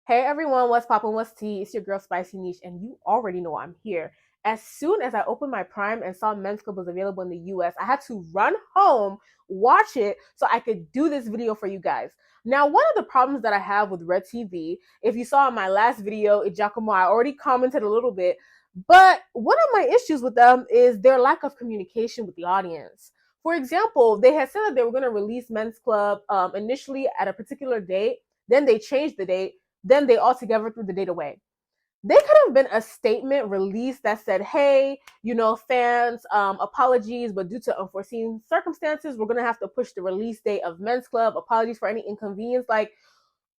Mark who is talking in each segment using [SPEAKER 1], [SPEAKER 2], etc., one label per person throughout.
[SPEAKER 1] Hey everyone, what's poppin'? What's tea? It's your girl Spicy Niche, and you already know I'm here. As soon as I opened my Prime and saw Men's Club was available in the US, I had to run home, watch it, so I could do this video for you guys. Now, one of the problems that I have with Red TV, if you saw in my last video, Giacomo, I already commented a little bit, but one of my issues with them is their lack of communication with the audience. For example, they had said that they were going to release Men's Club initially at a particular date, then they changed the date, then they altogether threw the date away. They could have been a statement released that said, hey, fans, apologies, but due to unforeseen circumstances, we're going to have to push the release date of Men's Club. Apologies for any inconvenience. Like,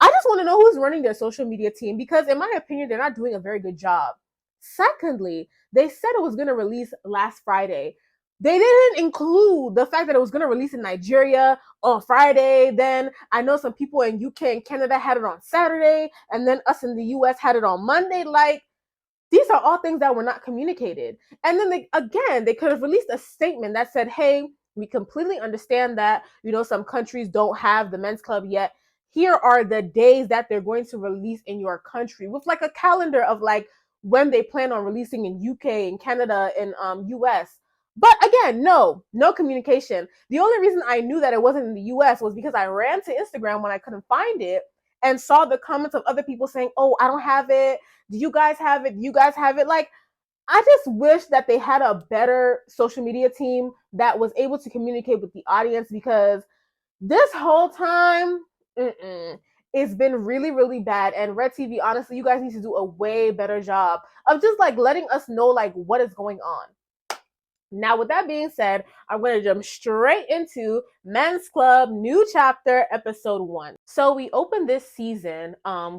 [SPEAKER 1] I just want to know who's running their social media team because, in my opinion, they're not doing a very good job. Secondly, they said it was going to release last Friday. They didn't include the fact that it was going to release in Nigeria on Friday. Then I know some people in UK and Canada had it on Saturday, and then us in the US had it on Monday. Like, these are all things that were not communicated. And then they could have released a statement that said, hey, we completely understand that, some countries don't have the Men's Club yet. Here are the days that they're going to release in your country with like a calendar of like when they plan on releasing in UK and Canada and US. But again, no communication. The only reason I knew that it wasn't in the US was because I ran to Instagram when I couldn't find it and saw the comments of other people saying, oh, I don't have it. Do you guys have it? Do you guys have it? Like, I just wish that they had a better social media team that was able to communicate with the audience because this whole time, it's been really, really bad. And Red TV, honestly, you guys need to do a way better job of just like letting us know like what is going on. Now, with that being said, I'm going to jump straight into Men's Club New Chapter Episode 1. So we open this season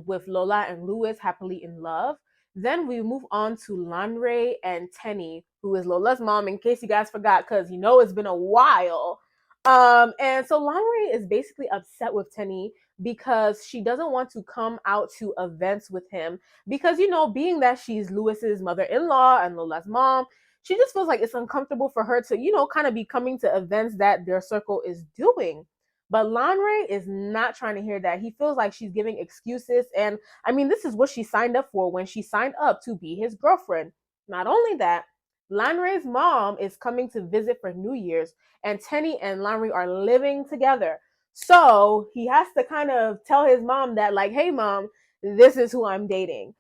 [SPEAKER 1] with Lola and Louis happily in love. Then we move on to Lanre and Tenny, who is Lola's mom, in case you guys forgot, because it's been a while. And so Lanre is basically upset with Tenny because she doesn't want to come out to events with him because, being that she's Louis's mother-in-law and Lola's mom, she just feels like it's uncomfortable for her to, kind of be coming to events that their circle is doing. But Lanre is not trying to hear that. He feels like she's giving excuses. And I mean, this is what she signed up for when she signed up to be his girlfriend. Not only that, Lanre's mom is coming to visit for New Year's, and Tenny and Lanre are living together. So he has to kind of tell his mom that, like, hey, mom, this is who I'm dating.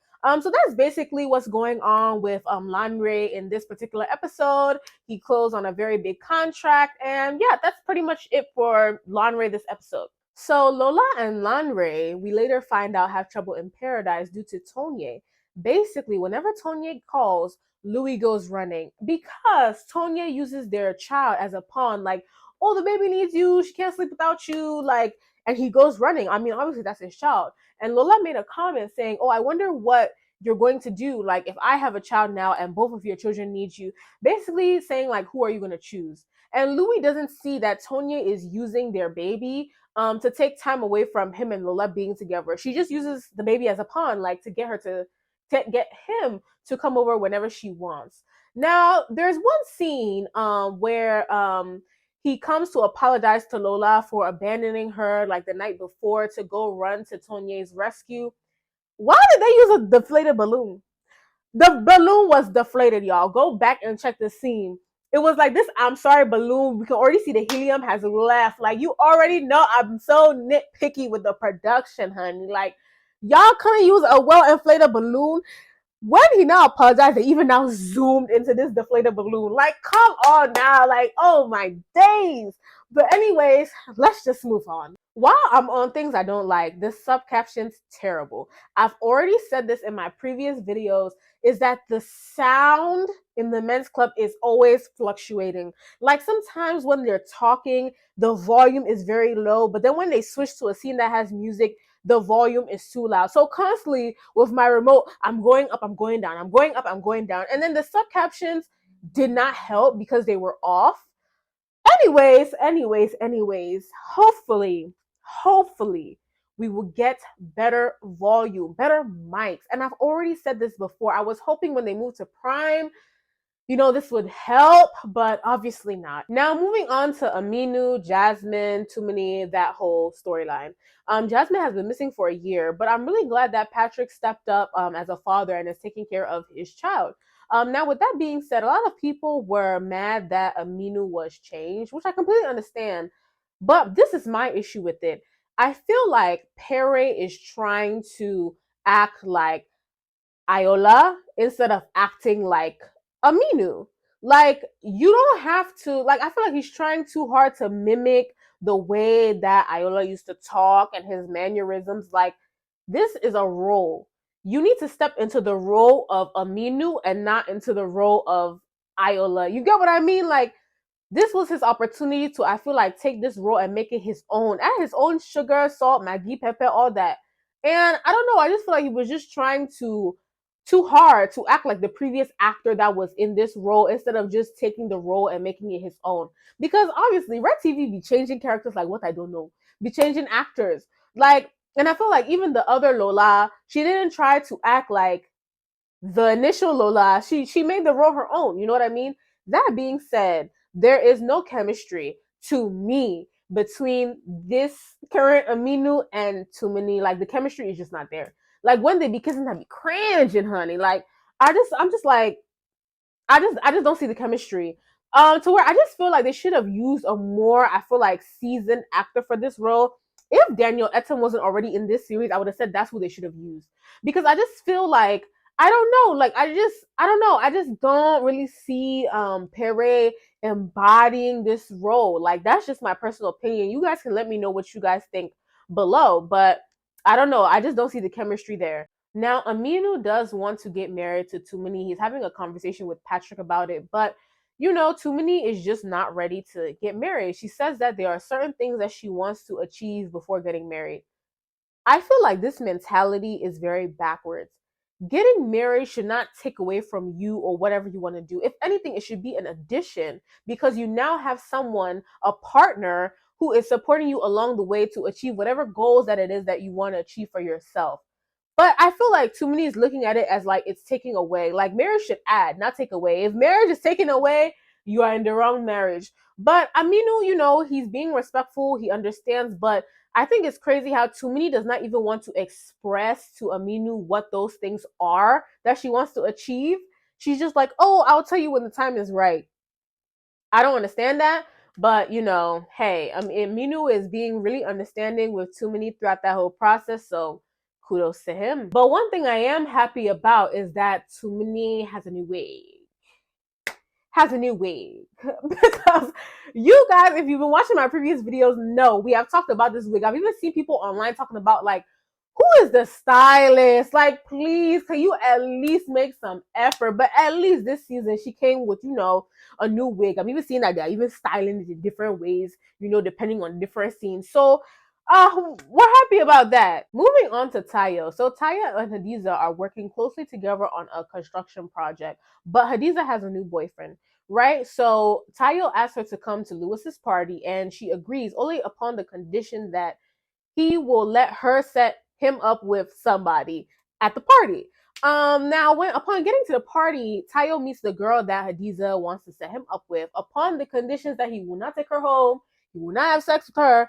[SPEAKER 1] So that's basically what's going on with Lanre in this particular episode. He closed on a very big contract, and yeah, that's pretty much it for Lanre this episode. So Lola and Lanre, we later find out, have trouble in paradise due to Tonye. Basically, whenever Tonye calls, Louis goes running because Tonye uses their child as a pawn. Like, oh, the baby needs you. She can't sleep without you. Like, and he goes running. I mean, obviously that's his child. And Lola made a comment saying, oh, I wonder what you're going to do. Like, if I have a child now and both of your children need you, basically saying, like, who are you going to choose? And Louis doesn't see that Tonye is using their baby to take time away from him and Lola being together. She just uses the baby as a pawn, like, to get her to get him to come over whenever she wants. Now, there's one scene where he comes to apologize to Lola for abandoning her like the night before to go run to Tonye's rescue. Why did they use a deflated balloon? The balloon was deflated, y'all. Go back and check the scene. It was like this I'm sorry balloon. We can already see the helium has left. Like, you already know I'm so nitpicky with the production, honey. Like, y'all couldn't use a well-inflated balloon. When he now apologized, they even now zoomed into this deflated balloon. Like, come on now. Like, oh my days. But anyways, let's just move on. While I'm on things I don't like, this sub-caption's terrible. I've already said this in my previous videos, is that the sound in the Men's Club is always fluctuating. Like, sometimes when they're talking, the volume is very low, but then when they switch to a scene that has music, the volume is too loud. So constantly with my remote, I'm going up, I'm going down, I'm going up, I'm going down. And then the sub-captions did not help because they were off. Anyways, hopefully we will get better volume, better mics. And I've already said this before. I was hoping when they moved to Prime, this would help, but obviously not. Now, moving on to Aminu, Jasmine, Tumini, that whole storyline. Jasmine has been missing for a year, but I'm really glad that Patrick stepped up as a father and is taking care of his child. Now, with that being said, a lot of people were mad that Aminu was changed, which I completely understand. But this is my issue with it. I feel like Pere is trying to act like Iola instead of acting like Aminu. Like, you don't have to, like, I feel like he's trying too hard to mimic the way that Iola used to talk and his mannerisms. Like, this is a role. You need to step into the role of Aminu and not into the role of Iola. You get what I mean? Like, this was his opportunity to, I feel like, take this role and make it his own. Add his own sugar, salt, Maggi, pepper, all that. And I don't know, I just feel like he was just trying too hard to act like the previous actor that was in this role instead of just taking the role and making it his own. Because obviously, Red TV be changing characters like what I don't know, be changing actors. Like, and I feel like even the other Lola, she didn't try to act like the initial Lola. She made the role her own. You know what I mean? That being said, there is no chemistry to me between this current Aminu and Tumini. Like, the chemistry is just not there. Like, when they be kissing, I be cringing, honey. Like, I'm just like, I just don't see the chemistry. To where I just feel like they should have used a more, I feel like, seasoned actor for this role. If Daniel Etten wasn't already in this series, I would have said that's who they should have used. Because I just feel like, I don't know, like, I don't know, I just don't really see Pere embodying this role. Like, that's just my personal opinion. You guys can let me know what you guys think below, but I don't know, I just don't see the chemistry there. Now, Aminu does want to get married to Tumini. He's having a conversation with Patrick about it, but Tumini is just not ready to get married. She says that there are certain things that she wants to achieve before getting married. I feel like this mentality is very backwards. Getting married should not take away from you or whatever you want to do. If anything, it should be an addition because you now have someone, a partner, who is supporting you along the way to achieve whatever goals that it is that you want to achieve for yourself. But I feel like too many is looking at it as like it's taking away. Like, marriage should add, not take away. If marriage is taken away, you are in the wrong marriage. But Aminu, he's being respectful, he understands, but I think it's crazy how Tumini does not even want to express to Aminu what those things are that she wants to achieve. She's just like, oh, I'll tell you when the time is right. I don't understand that. But, hey, Aminu is being really understanding with Tumini throughout that whole process. So kudos to him. But one thing I am happy about is that Tumini has a new wig. Because you guys, if you've been watching my previous videos, know we have talked about this wig. I've even seen people online talking about, like, who is the stylist? Like, please, can you at least make some effort? But at least this season, she came with, a new wig. I've even seen that they're even styling it in different ways, depending on different scenes. So, we're happy about that. Moving on to Tayo. So Tayo and Hadiza are working closely together on a construction project, but Hadiza has a new boyfriend, right? So Tayo asks her to come to Lewis's party, and she agrees only upon the condition that he will let her set him up with somebody at the party. Now, upon getting to the party, Tayo meets the girl that Hadiza wants to set him up with, upon the conditions that he will not take her home, he will not have sex with her,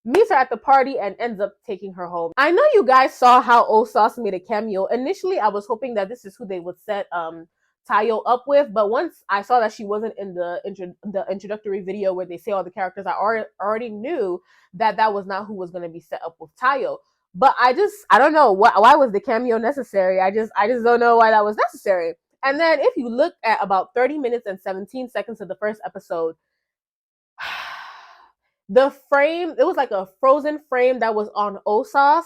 [SPEAKER 1] meets her at the party, and ends up taking her home. I know you guys saw how Osas made a cameo. Initially, I was hoping that this is who they would set Tayo up with, but once I saw that she wasn't in the introductory video where they say all the characters, I already knew that was not who was going to be set up with Tayo. But I don't know why was the cameo necessary. I just don't know why that was necessary. And then if you look at about 30 minutes and 17 seconds of the first episode, the frame, it was like a frozen frame that was on Osas.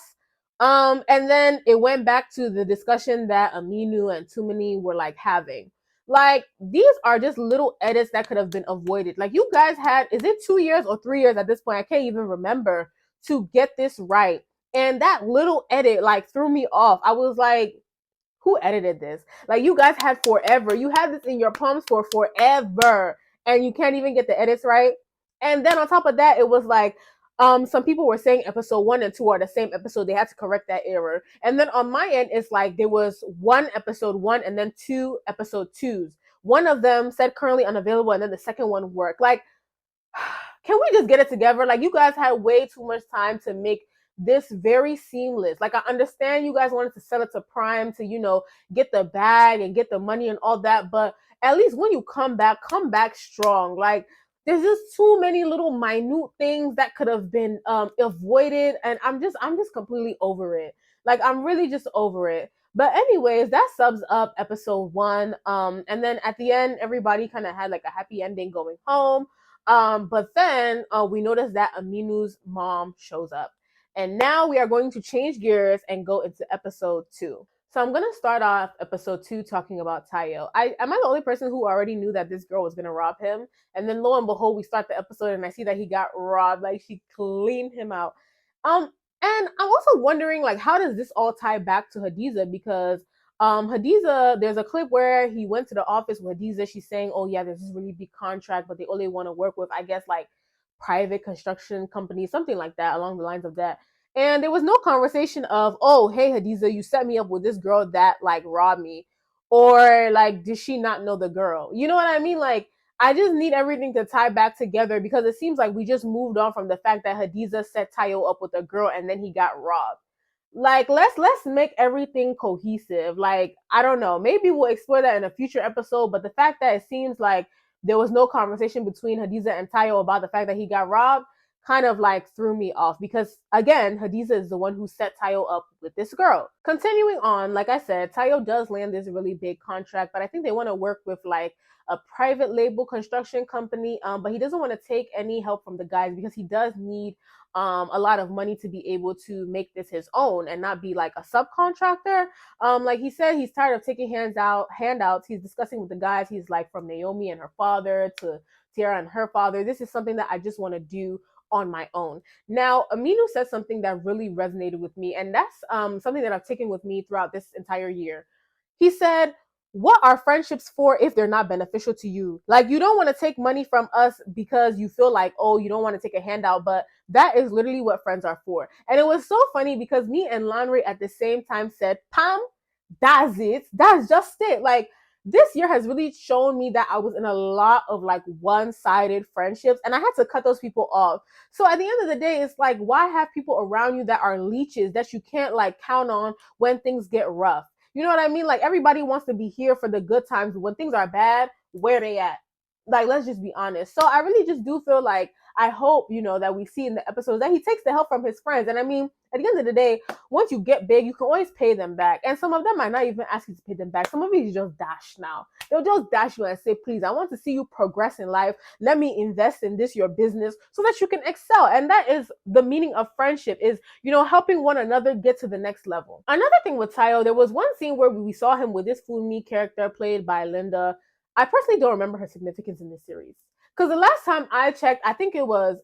[SPEAKER 1] And then it went back to the discussion that Aminu and Tumini were like having. Like, these are just little edits that could have been avoided. Like, you guys had, is it 2 years or 3 years at this point? I can't even remember, to get this right. And that little edit like threw me off. I was like, who edited this? Like, you guys had forever. You had this in your palms for forever, and you can't even get the edits right. And then on top of that, it was like, some people were saying episode 1 and 2 are the same episode. They had to correct that error. And then on my end, it's like there was 1 episode 1 and then 2 episode 2s, one of them said currently unavailable, and then the second one worked. Like, can we just get it together? Like, you guys had way too much time to make this very seamless. Like, I understand you guys wanted to sell it to Prime to, get the bag and get the money and all that, but at least when you come back strong. Like, there's just too many little minute things that could have been avoided, and I'm just completely over it. Like, I'm really just over it. But anyways, that subs up episode 1. And then at the end, everybody kind of had like a happy ending going home. But then we noticed that Aminu's mom shows up. And now we are going to change gears and go into episode 2. So I'm gonna start off episode 2 talking about Tayo. Am I the only person who already knew that this girl was gonna rob him? And then lo and behold, we start the episode and I see that he got robbed. Like, she cleaned him out. And I'm also wondering, like, how does this all tie back to Hadiza? Because Hadiza, there's a clip where he went to the office with Hadiza. She's saying, oh yeah, there's this really big contract, but they only want to work with, I guess, like private construction companies, something like that, along the lines of that. And there was no conversation of, oh, hey Hadiza, you set me up with this girl that like robbed me. Or like, did she not know the girl? You know what I mean? Like, I just need everything to tie back together, because it seems like we just moved on from the fact that Hadiza set Tayo up with a girl and then he got robbed. Like, let's make everything cohesive. Like, I don't know, maybe we'll explore that in a future episode, but the fact that it seems like there was no conversation between Hadiza and Tayo about the fact that he got robbed kind of like threw me off, because again, Hadiza is the one who set Tayo up with this girl. Continuing on, like I said, Tayo does land this really big contract, but I think they want to work with like a private label construction company, but he doesn't want to take any help from the guys because he does need a lot of money to be able to make this his own and not be like a subcontractor. Like he said, he's tired of taking handouts. He's discussing with the guys. He's like, from Naomi and her father to Tiara and her father, this is something that I just want to do on my own. Now, Aminu said something that really resonated with me, and that's something that I've taken with me throughout this entire year. He said, what are friendships for if they're not beneficial to you? Like, you don't want to take money from us because you feel like, oh, you don't want to take a handout, but that is literally what friends are for. And it was so funny because me and Lanre at the same time said, Pam, that's it. That's just it. Like, this year has really shown me that I was in a lot of like one-sided friendships, and I had to cut those people off. So at the end of the day, it's like, why have people around you that are leeches that you can't like count on when things get rough? You know what I mean? Like, everybody wants to be here for the good times, but when things are bad, where they at? Like, let's just be honest. So I really just do feel like, I hope, that we see in the episodes that he takes the help from his friends. And I mean, at the end of the day, once you get big, you can always pay them back. And some of them might not even ask you to pay them back. Some of you just dash now. They'll just dash you and say, please, I want to see you progress in life. Let me invest in this, your business, so that you can excel. And that is the meaning of friendship, is, helping one another get to the next level. Another thing with Tayo, there was one scene where we saw him with this Fumi character played by Linda. I personally don't remember her significance in this series. Because the last time I checked, I think it was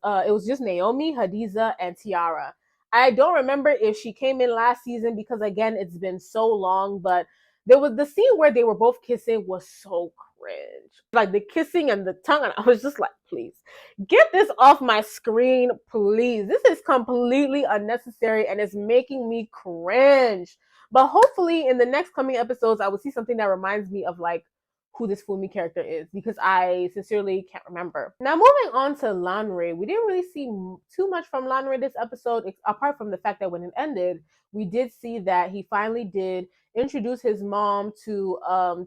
[SPEAKER 1] just Naomi, Hadiza, and Tiara. I don't remember if she came in last season because, again, it's been so long. But there was the scene where they were both kissing was so cringe. Like, the kissing and the tongue, and I was just like, please, get this off my screen, please. This is completely unnecessary and it's making me cringe. But hopefully in the next coming episodes, I will see something that reminds me of like who this Fumi character is, because I sincerely can't remember. Now, moving on to Lanre, we didn't really see too much from Lanre this episode, apart from the fact that when it ended, we did see that he finally did introduce his mom to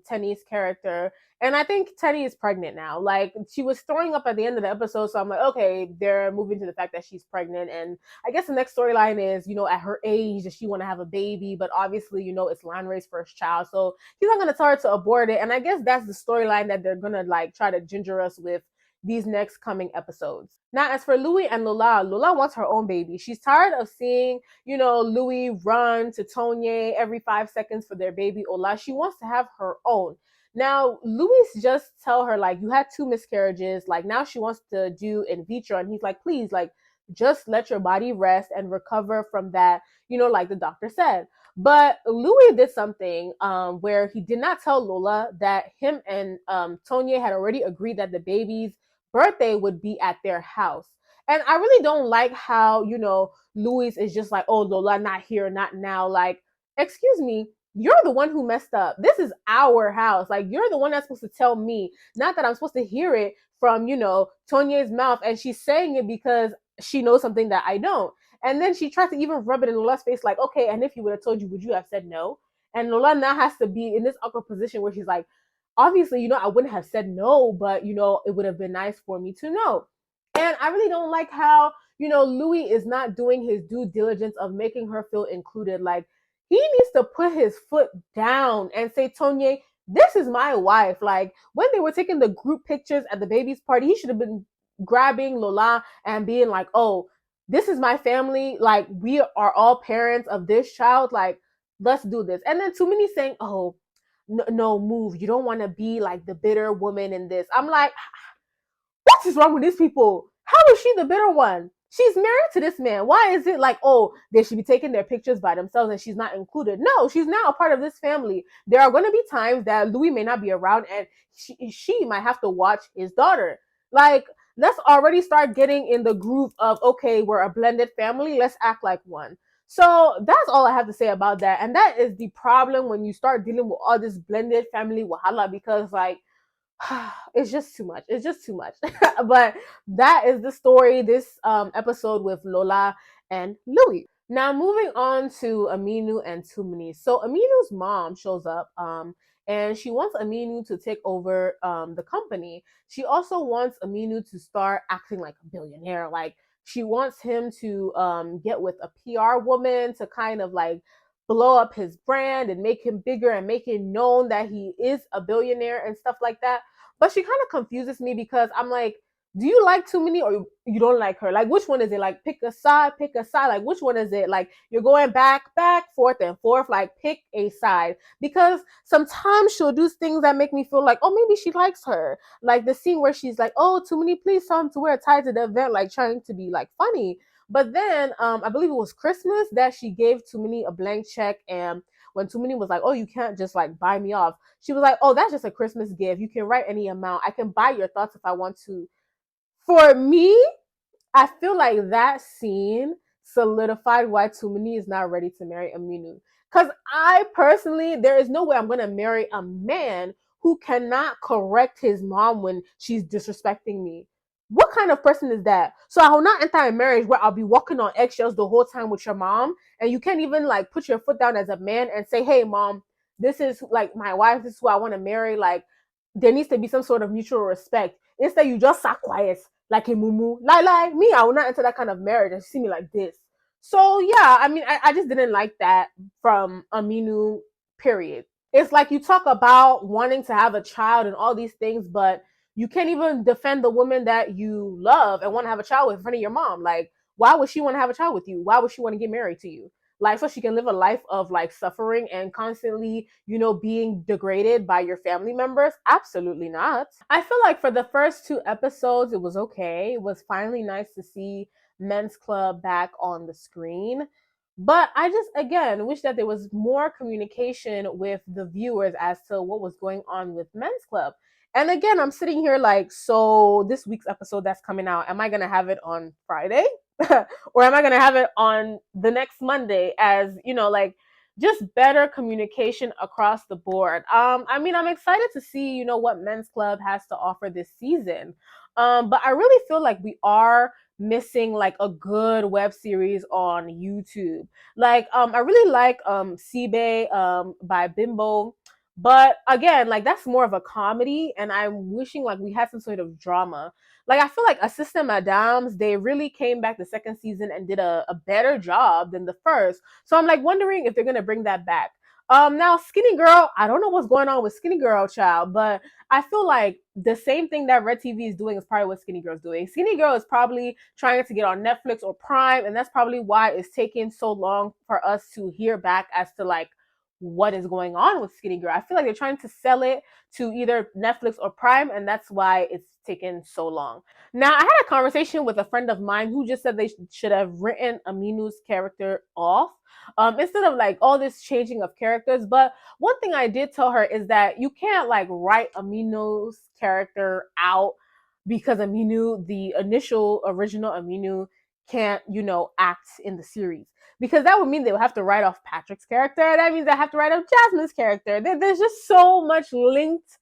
[SPEAKER 1] Tenny's character. And I think Tenny is pregnant now. Like, she was throwing up at the end of the episode, so I'm like, okay, they're moving to the fact that she's pregnant. And I guess the next storyline is, at her age, does she want to have a baby? But obviously, it's Lanre's first child, so he's not going to tell her to abort it. And I guess that's the storyline that they're going to like try to ginger us with these next coming episodes. Now, as for Louis and Lola, Lola wants her own baby. She's tired of seeing, Louis run to Tonye every 5 seconds for their baby Ola. She wants to have her own. Now, Louis just tell her, like, you had 2 miscarriages. Like, now she wants to do in vitro. And he's like, please, like, just let your body rest and recover from that, like the doctor said. But Louis did something where he did not tell Lola that him and Tonye had already agreed that the baby's birthday would be at their house. And I really don't like how, Louis is just like, oh, Lola, not here, not now. Like, excuse me, you're the one who messed up. This is our house. Like, you're the one that's supposed to tell me, not that I'm supposed to hear it from, Tonye's mouth. And she's saying it because she knows something that I don't. And then she tries to even rub it in Lola's face, like, okay, and if you would have told you, would you have said no? And Lola now has to be in this awkward position where she's like, obviously, I wouldn't have said no, but, it would have been nice for me to know. And I really don't like how, Louis is not doing his due diligence of making her feel included. Like, he needs to put his foot down and say, Tonye, this is my wife. Like, when they were taking the group pictures at the baby's party, he should have been grabbing Lola and being like, oh, this is my family. Like, we are all parents of this child. Like, let's do this. And then Tumini saying, oh, no, move. You don't want to be like the bitter woman in this. I'm like, what is wrong with these people? How is she the bitter one? She's married to this man. Why is it like, oh, they should be taking their pictures by themselves and she's not included? No, she's now a part of this family. There are going to be times that Louis may not be around and she might have to watch his daughter. Like, let's already start getting in the groove of, okay, we're a blended family. Let's act like one. So that's all I have to say about that. And that is the problem when you start dealing with all this blended family wahala, because like, it's just too much. It's just too much. But that is the story this episode with Lola and Louis. Now moving on to Aminu and Tumini. So Aminu's mom shows up and she wants Aminu to take over the company. She also wants Aminu to start acting like a billionaire. Like, she wants him to get with a PR woman to kind of like blow up his brand and make him bigger and make it known that he is a billionaire and stuff like that. But she kind of confuses me because I'm like, do you like Tumini or you don't like her? Like, which one is it? Like, pick a side. Like, which one is it? Like, you're going back, forth and forth. Like, pick a side. Because sometimes she'll do things that make me feel like, oh, maybe she likes her. Like the scene where she's like, oh, Tumini, please tell him to wear a tie to the event, like trying to be like funny. But then I believe it was Christmas that she gave Tumini a blank check, and when Tumini was like, oh, you can't just like buy me off, she was like, oh, that's just a Christmas gift. You can write any amount. I can buy your thoughts if I want to. For me, I feel like that scene solidified why Tumini is not ready to marry Aminu. Because I personally, there is no way I'm going to marry a man who cannot correct his mom when she's disrespecting me. What kind of person is that? So I will not enter a marriage where I'll be walking on eggshells the whole time with your mom, and you can't even like put your foot down as a man and say, hey, mom, this is like my wife, this is who I want to marry. Like, there needs to be some sort of mutual respect. Instead, you just sat quiet like a mumu. Like me, I will not enter that kind of marriage and see me like this. So yeah, I mean, I just didn't like that from Aminu, period. It's like you talk about wanting to have a child and all these things, but you can't even defend the woman that you love and want to have a child with in front of your mom. Like, why would she want to have a child with you? Why would she want to get married to you? Like, so she can live a life of like suffering and constantly, being degraded by your family members? Absolutely not. I feel like for the first two episodes, it was okay. It was finally nice to see Men's Club back on the screen. But I just, again, wish that there was more communication with the viewers as to what was going on with Men's Club. And again, I'm sitting here like, so this week's episode that's coming out, am I going to have it on Friday? Or am I going to have it on the next Monday? As, like, just better communication across the board. I mean, I'm excited to see, what Men's Club has to offer this season. But I really feel like we are missing like a good web series on YouTube. Like, I really like Sibe by Bimbo. But again, like, that's more of a comedy, and I'm wishing like we had some sort of drama. Like, I feel like Assistant Madames, they really came back the second season and did a better job than the first. So I'm like wondering if they're gonna bring that back. Now Skinny Girl, I don't know what's going on with Skinny Girl, child, but I feel like the same thing that Red TV is doing is probably what Skinny Girl's doing. Skinny Girl is probably trying to get on Netflix or Prime, and that's probably why it's taking so long for us to hear back as to like what is going on with Skinny Girl. I feel like they're trying to sell it to either Netflix or Prime, and that's why it's taken so long. Now, I had a conversation with a friend of mine who just said they should have written Aminu's character off instead of like all this changing of characters. But one thing I did tell her is that you can't like write Aminu's character out, because Aminu, the original Aminu, can't, act in the series. Because that would mean they would have to write off Patrick's character. That means they have to write off Jasmine's character. There's just so much linked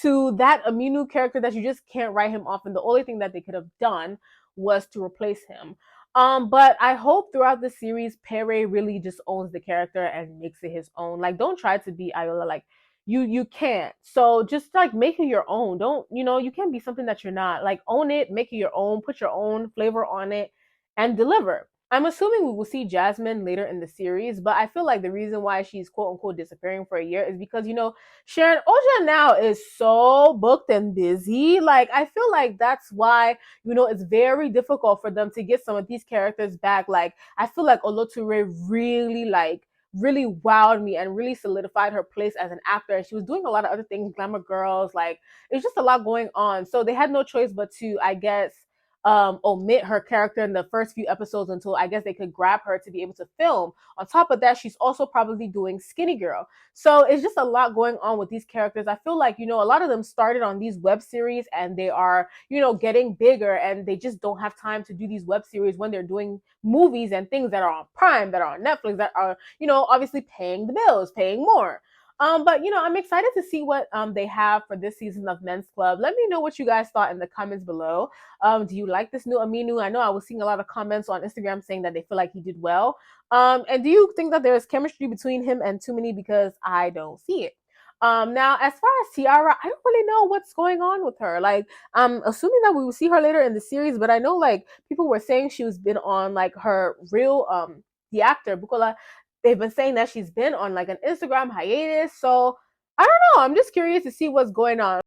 [SPEAKER 1] to that Aminu character that you just can't write him off. And the only thing that they could have done was to replace him. But I hope throughout the series, Pere really just owns the character and makes it his own. Like, don't try to be Iola. Like, you can't. So just like make it your own. Don't, you can't be something that you're not. Like, own it, make it your own, put your own flavor on it, and deliver. I'm assuming we will see Jasmine later in the series, but I feel like the reason why she's quote unquote disappearing for a year is because, Sharon Oja now is so booked and busy. Like, I feel like that's why, it's very difficult for them to get some of these characters back. Like, I feel like Oloture really wowed me and really solidified her place as an actor. And she was doing a lot of other things, Glamour Girls, like, it's just a lot going on. So they had no choice but to, I guess, omit her character in the first few episodes until I guess they could grab her to be able to film. On top of that, she's also probably doing Skinny Girl. So it's just a lot going on with these characters. I feel like, a lot of them started on these web series and they are, getting bigger, and they just don't have time to do these web series when they're doing movies and things that are on Prime, that are on Netflix, that are, obviously paying the bills, paying more. But I'm excited to see what they have for this season of Men's Club. Let me know what you guys thought in the comments below. Do you like this new Aminu? I know I was seeing a lot of comments on Instagram saying that they feel like he did well. And do you think that there's chemistry between him and Tumini? Because I don't see it. Now, as far as Tiara, I don't really know what's going on with her. Like, I'm assuming that we will see her later in the series, but I know like people were saying she was been on like her real the actor Bukola. They've been saying that she's been on like an Instagram hiatus. So I don't know. I'm just curious to see what's going on.